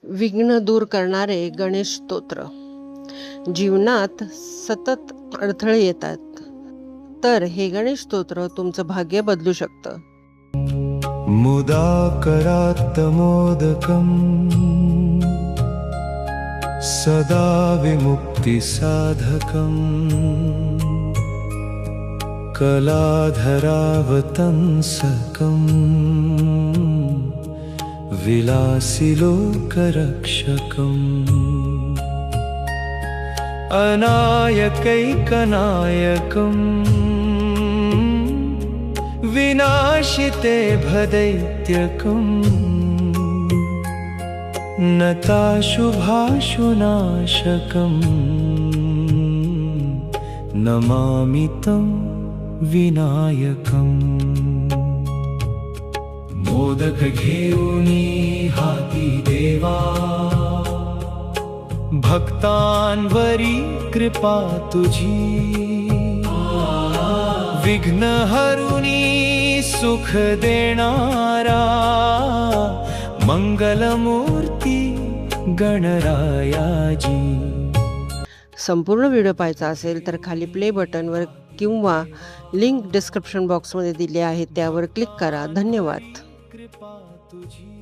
विघ्न दूर करणारे गणेश स्तोत्र. जीवनात सतत अडथळे येतात, तर हे गणेश स्तोत्र तुमचं भाग्य बदलू शकतं. मुदाकरात् मोदकम् सदा विमुक्तिसाधकम् कलाधरावतंसकम् विलासिलोकरक्षकम् अनायकैकनायकम् विनाशिते भदैत्यकम् नताशुभाशुनाशकम् नमामि तं विनायकम्. मोदक घेऊनी हाती देवा भक्तांवरी कृपा तुझी विघ्न हरुनी सुख देणारा मंगलमूर्ती गणरायाजी. संपूर्ण व्हिडिओ पाहायचा असेल तर खाली प्ले बटनवर किंवा लिंक डिस्क्रिप्शन बॉक्समध्ये दिली आहे त्यावर क्लिक करा. धन्यवाद. कृपा तुझी